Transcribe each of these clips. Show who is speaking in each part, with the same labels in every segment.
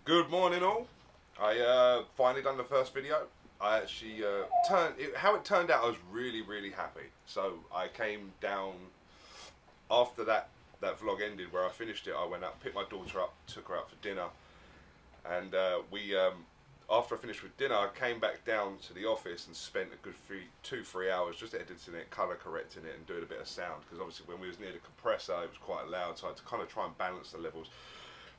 Speaker 1: Good morning all. I finally done the first video. I actually how it turned out, I was really happy. So I came down after that vlog ended where I finished it. I went up, picked my daughter up, took her out for dinner, and after I finished with dinner I came back down to the office and spent a good 2-3 hours just editing it, colour correcting it and doing a bit of sound, because obviously when we was near the compressor it was quite loud, so I had to kind of try and balance the levels.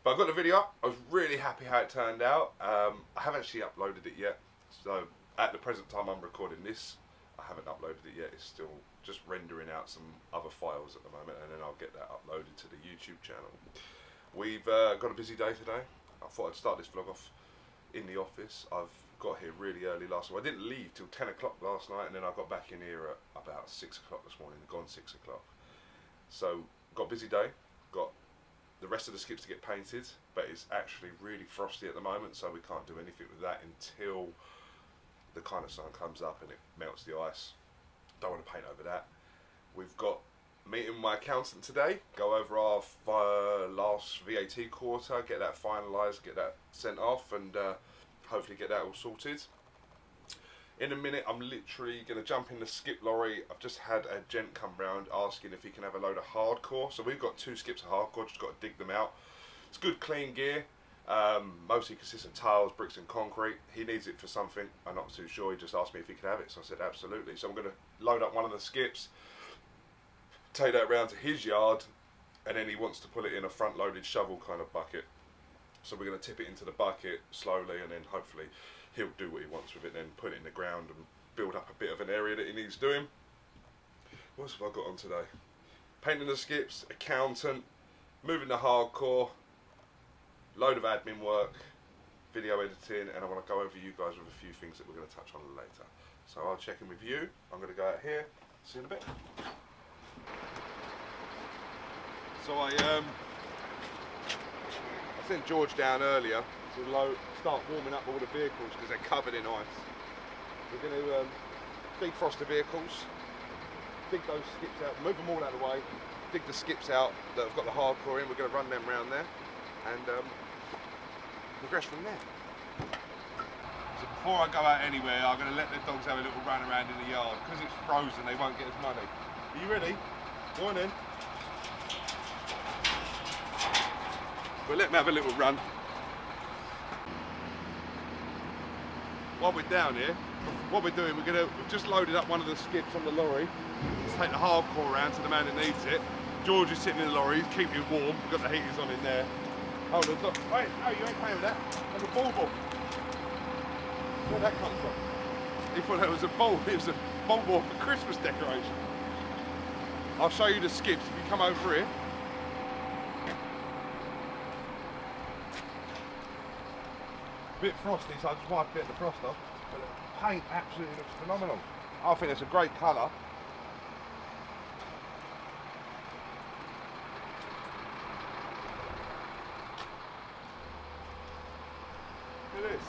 Speaker 1: But I got the video up. I was really happy how it turned out. I haven't actually uploaded it yet, so at the present time I'm recording this, I haven't uploaded it yet. It's still just rendering out some other files at the moment, and then I'll get that uploaded to the YouTube channel. We've got a busy day today. I thought I'd start this vlog off in the office. I've got here really early last night. I didn't leave till 10 o'clock last night, and then I got back in here at about 6 o'clock this morning, gone 6 o'clock. So, got a busy day, got the rest of the skips to get painted, but it's actually really frosty at the moment, so we can't do anything with that until the kind of sun comes up and it melts the ice. Don't want to paint over that. We've got a meeting with my accountant today, go over our last VAT quarter, get that finalised, get that sent off, and hopefully get that all sorted. In a minute I'm literally going to jump in the skip lorry. I've just had a gent come round asking if he can have a load of hardcore. So we've got 2 skips of hardcore, just got to dig them out. It's good clean gear, mostly consists of tiles, bricks and concrete. He needs it for something, I'm not too sure. He just asked me if he could have it, so I said absolutely. So I'm going to load up one of the skips, take that round to his yard, and then he wants to put it in a front loaded shovel kind of bucket. So we're going to tip it into the bucket slowly, and then hopefully he'll do what he wants with it, then put it in the ground and build up a bit of an area that he needs doing. What else have I got on today? Painting the skips, accountant, moving the hardcore, load of admin work, video editing, and I want to go over you guys with a few things that we're going to touch on later. So I'll check in with you. I'm going to go out here, see you in a bit. So I sent George down earlier to start warming up all the vehicles because they're covered in ice. We're going to defrost the vehicles, dig those skips out, move them all out of the way, dig the skips out that have got the hardcore in. We're going to run them around there and progress from there. So before I go out anywhere, I'm going to let the dogs have a little run around in the yard. Because it's frozen, they won't get as muddy. Are you ready? Go on in. We'll let them have a little run. While we're down here, what we're doing, we've just loaded up one of the skips on the lorry. Let's take the hardcore around to the man that needs it. George is sitting in the lorry, he's keeping it warm. We've got the heaters on in there. Hold on, look. Wait, no, you ain't playing with that. That's a bauble. Where'd that come from? He thought that was a ball. It was a bauble for Christmas decoration. I'll show you the skips if you come over here. Bit frosty, so I just wiped a bit of the frost off, but the paint absolutely looks phenomenal. I think it's a great colour. Look at this.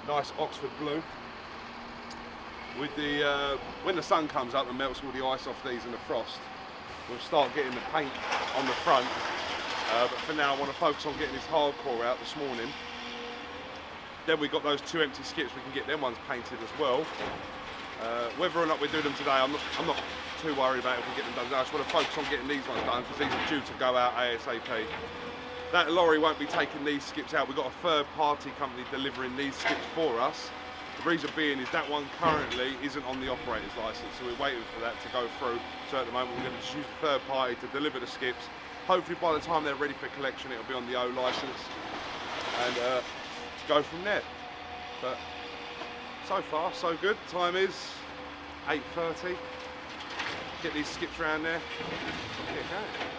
Speaker 1: Nice Oxford blue. With the when the sun comes up and melts all the ice off these and the frost, we'll start getting the paint on the front, but for now I want to focus on getting this hardcore out this morning. Then we've got those 2 empty skips, we can get them ones painted as well. Whether or not we do them today, I'm not too worried about if we get them done today. I just want to focus on getting these ones done because these are due to go out ASAP. That lorry won't be taking these skips out. We've got a third party company delivering these skips for us. The reason being is that one currently isn't on the operator's licence, so we're waiting for that to go through. So at the moment we're going to just use a third party to deliver the skips. Hopefully by the time they're ready for collection it'll be on the O licence and go from there. But so far so good. Time is 8:30. Get these skips around there. Get going.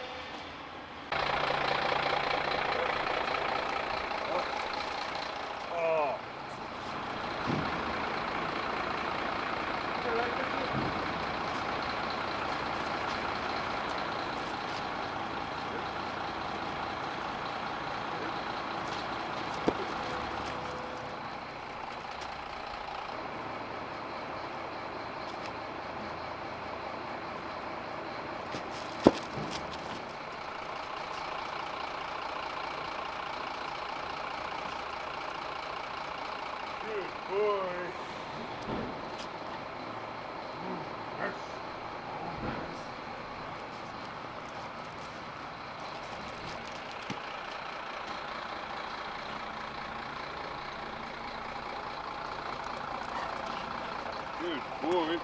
Speaker 1: boring.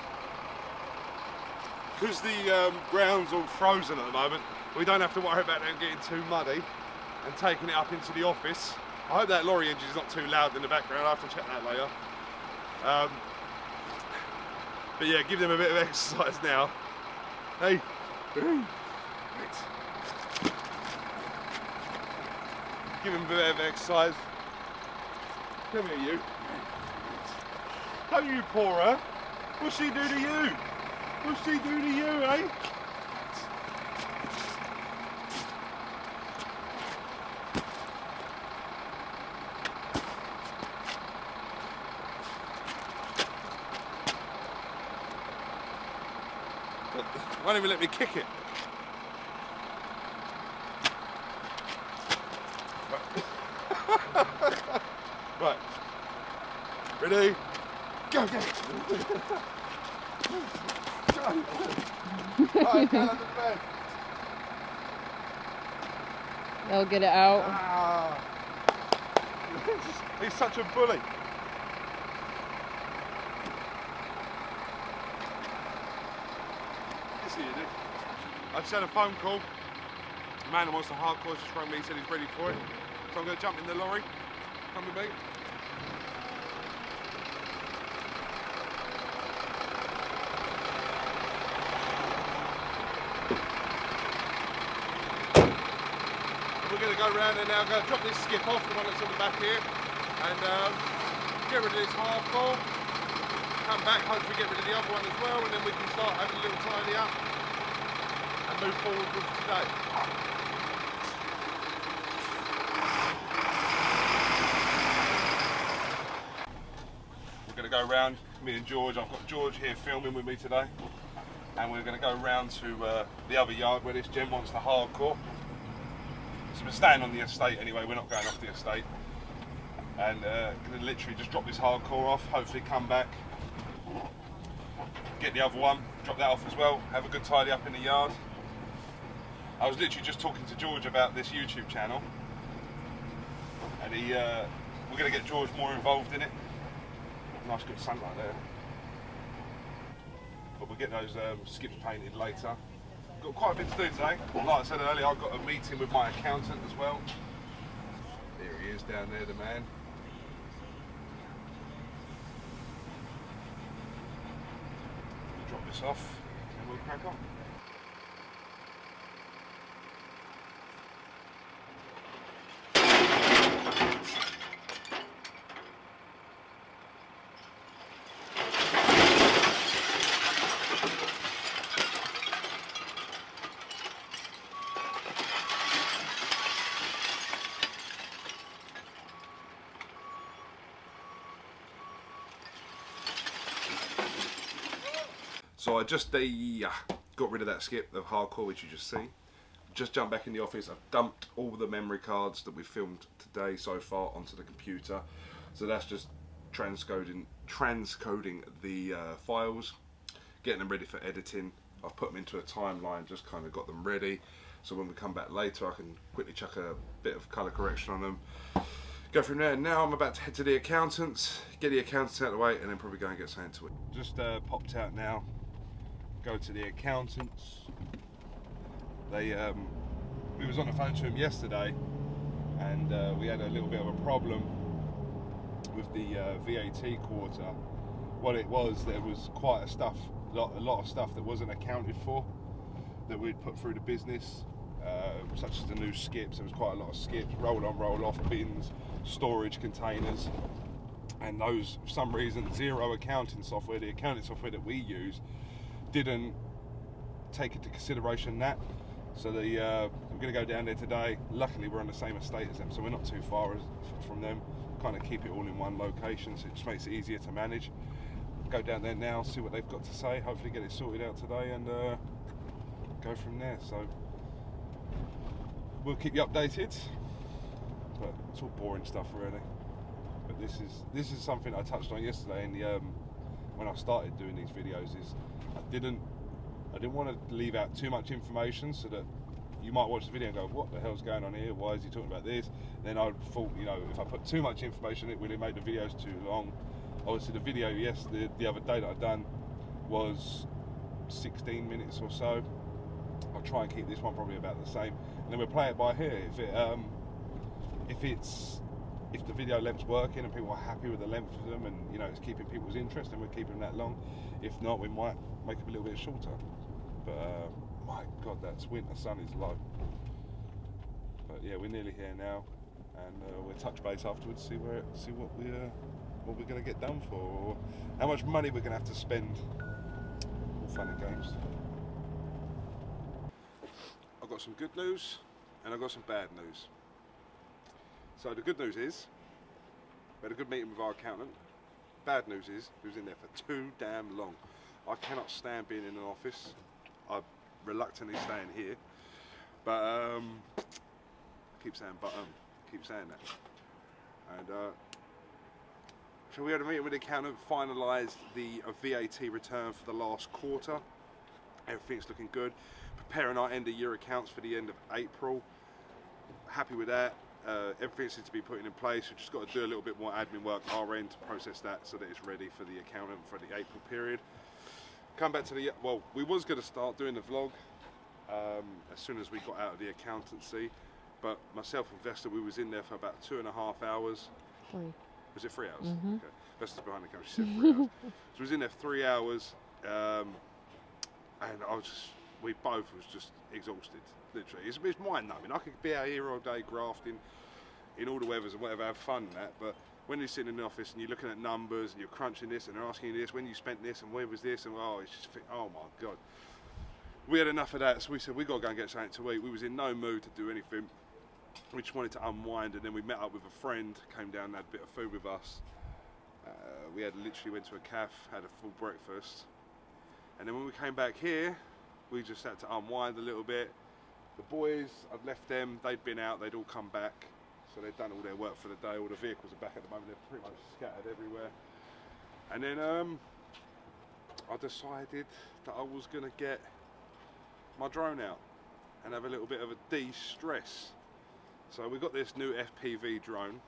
Speaker 1: Because the ground's all frozen at the moment, we don't have to worry about them getting too muddy and taking it up into the office. I hope that lorry engine is not too loud in the background. I'll have to check that later. But yeah, give them a bit of exercise now. Hey. Give him a bit of exercise. Come here, you. Don't you pour her. What's she do to you? What's she do to you, eh? Won't even let me kick it. Right. Ready? Go, go. Right, down on the bed.
Speaker 2: They'll get it out.
Speaker 1: Ah. He's such a bully. Yes, he did. I just had a phone call. The man who wants the hardcore just rang me, he said he's ready for it. So I'm going to jump in the lorry. Come with me. We're going to go around and now go drop this skip off, the one that's on the back here, and get rid of this hardcore. Come back, hopefully get rid of the other one as well, and then we can start having a little tidy up and move forward with today. We're going to go round, me and George. I've got George here filming with me today, and we're going to go round to the other yard where this gent wants the hardcore. So we're staying on the estate anyway, we're not going off the estate, and going to literally just drop this hardcore off, hopefully come back, get the other one, drop that off as well, have a good tidy up in the yard. I was literally just talking to George about this YouTube channel, and we're going to get George more involved in it. Nice good sunlight there. But we'll get those skips painted later. Got quite a bit to do today. Like I said earlier, I've got a meeting with my accountant as well. There he is down there, the man. We'll drop this off and we'll crack on. So I just got rid of that skip, the hardcore, which you just see. Just jumped back in the office. I've dumped all the memory cards that we've filmed today so far onto the computer. So that's just transcoding the files, getting them ready for editing. I've put them into a timeline, just kind of got them ready. So when we come back later, I can quickly chuck a bit of colour correction on them. Go from there. Now I'm about to head to the accountants, get the accountants out of the way, and then probably go and get something to it. Just popped out now. Go to the accountants. We was on the phone to him yesterday, and we had a little bit of a problem with the VAT quarter. What it was, there was quite a lot of stuff that wasn't accounted for that we'd put through the business, such as the new skips. There was quite a lot of skips, roll on, roll off bins, storage containers, and those, for some reason, Xero accounting software, the accounting software that we use, didn't take into consideration that. So we're going to go down there today. Luckily we're on the same estate as them, so we're not too far from them. Kind of keep it all in one location, so it just makes it easier to manage. Go down there now, see what they've got to say, hopefully get it sorted out today, and go from there. So we'll keep you updated, but it's all boring stuff really. But this is something I touched on yesterday in the when I started doing these videos. Is I didn't want to leave out too much information, so that you might watch the video and go, what the hell's going on here, why is he talking about this? Then I thought, you know, if I put too much information in it, will it make the videos too long? Obviously the video the other day that I done was 16 minutes or so. I'll try and keep this one probably about the same, and then we'll play it by ear. If the video length's working and people are happy with the length of them, and you know it's keeping people's interest, and we'll keep them that long. If not, we might make them a little bit shorter. But my God, that's winter sun is low. But yeah, we're nearly here now, and we'll touch base afterwards, see what we're going to get done for, or how much money we're going to have to spend. All fun and games. I've got some good news and I've got some bad news. So the good news is we had a good meeting with our accountant. Bad news is he was in there for too damn long. I cannot stand being in an office. I'm reluctantly staying here, but I keep saying keep saying that. And so we had a meeting with the accountant, finalised the VAT return for the last quarter. Everything's looking good. Preparing our end of year accounts for the end of April. Happy with that. Everything seems to be put in place. We've just got to do a little bit more admin work our end to process that so that it's ready for the accountant for the April period. Come back to we was going to start doing the vlog as soon as we got out of the accountancy, but myself and Vesta, we was in there for about 2.5 hours.
Speaker 2: 3.
Speaker 1: Was it 3 hours?
Speaker 2: Mm-hmm.
Speaker 1: Okay. Vesta's behind the camera, she said 3 hours. So we was in there for 3 hours, and we both was just exhausted, literally. It's mind-numbing. I could be out here all day grafting in all the weathers and whatever, have fun and that, but when you're sitting in the office and you're looking at numbers and you're crunching this and they're asking you this, when you spent this and where was this, and it's just, oh my God. We had enough of that, so we said we got to go and get something to eat. We was in no mood to do anything. We just wanted to unwind, and then we met up with a friend, came down and had a bit of food with us. We literally went to a cafe, had a full breakfast, and then when we came back here, we just had to unwind a little bit. The boys, I'd left them, they'd been out, they'd all come back, so they'd done all their work for the day. All the vehicles are back at the moment, they're pretty much scattered everywhere. And then I decided that I was going to get my drone out and have a little bit of a de-stress. So we got this new FPV drone,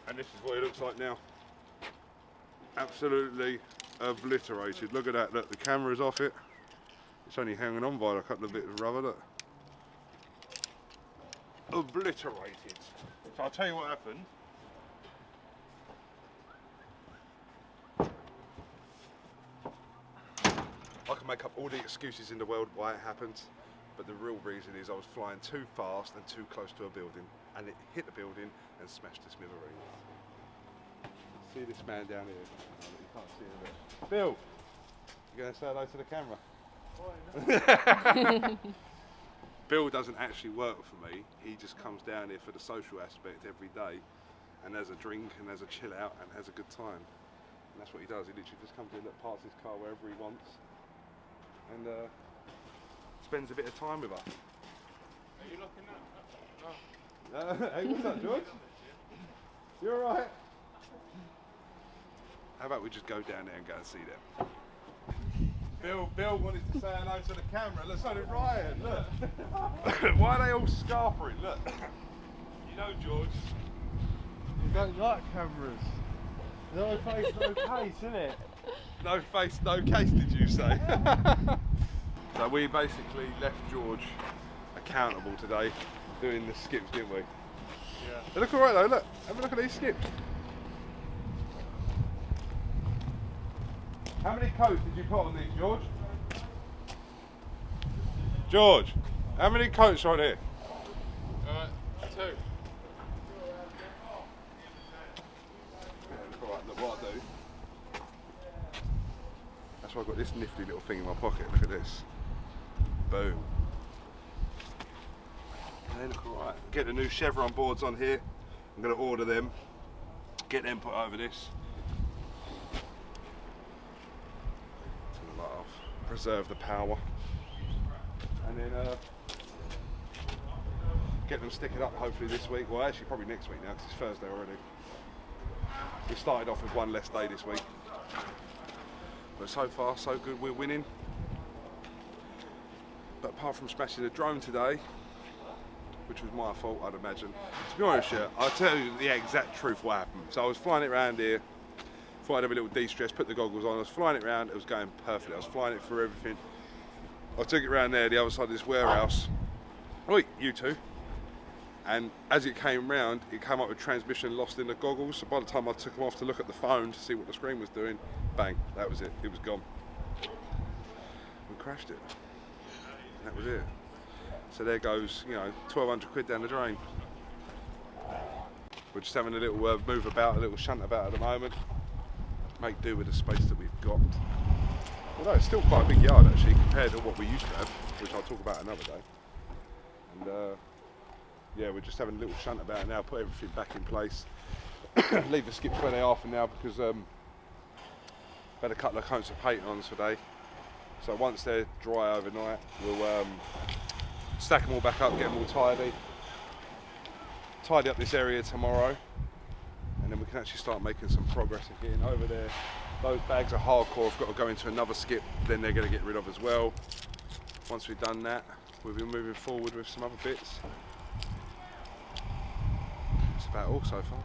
Speaker 1: and this is what it looks like now. Absolutely obliterated. Look at that, look, the camera's off it. It's only hanging on by a couple of bits of rubber, look. Obliterated. So I'll tell you what happened. I can make up all the excuses in the world why it happened, but the real reason is I was flying too fast and too close to a building, and it hit the building and smashed the smithereens. See this man down here? Oh, you can't see him there. Bill, you going to say hello to the camera? Bill doesn't actually work for me. He just comes down here for the social aspect every day, and has a drink and has a chill out and has a good time. And that's what he does. He literally just comes in, parks his car wherever he wants, and spends a bit of time with us.
Speaker 3: Are you looking at? No.
Speaker 1: Hey, what's up, George? You alright? How about we just go down there and go and see them? Bill wanted to say hello to the camera. Look, so did Ryan, look. Why are they all scarpering? Look.
Speaker 3: You know, George.
Speaker 4: You don't like cameras. No face, no case, innit?
Speaker 1: No face, no case, did you say? So we basically left George accountable today, doing the skips, didn't we?
Speaker 3: Yeah.
Speaker 1: They look alright though, look. Have a look at these skips. How many coats did you put on these, George? George, how many coats right here?
Speaker 3: 2.
Speaker 1: Yeah, look, alright, look what I do. That's why I've got this nifty little thing in my pocket. Look at this. Boom. They look alright. Get the new chevron boards on here. I'm going to order them. Get them put over this. Turn the light off. Preserve the power. And then get them sticking up hopefully this week. Well, actually probably next week now because it's Thursday already. We started off with one less day this week. But so far so good, we're winning. But apart from smashing the drone today, which was my fault I'd imagine, to be honest, I'll tell you the exact truth what happened. So I was flying it around here, Thought I'd have a little de-stress, put the goggles on, I was flying it around, it was going perfect, I was flying it through everything. I took it around there, the other side of this warehouse. Oi, you two. And as it came round, it came up with transmission lost in the goggles, so by the time I took them off to look at the phone to see what the screen was doing, bang, that was it was gone. We crashed it. That was it. So there goes, you know, 1,200 quid down the drain. We're just having a little move about, a little shunt about at the moment. Make do with the space that we've got. Although it's still quite a big yard actually compared to what we used to have, which I'll talk about another day. And yeah, we're just having a little shunt about now, put everything back in place. Leave the skips where they are for now because I've had a couple of coats of paint on today. So once they're dry overnight, we'll stack them all back up, get them all tidy up this area tomorrow, and then we can actually start making some progress again. Over there, those bags are hardcore, I've got to go into another skip, then they're going to get rid of as well. Once we've done that, we'll be moving forward with some other bits. That's about all so far.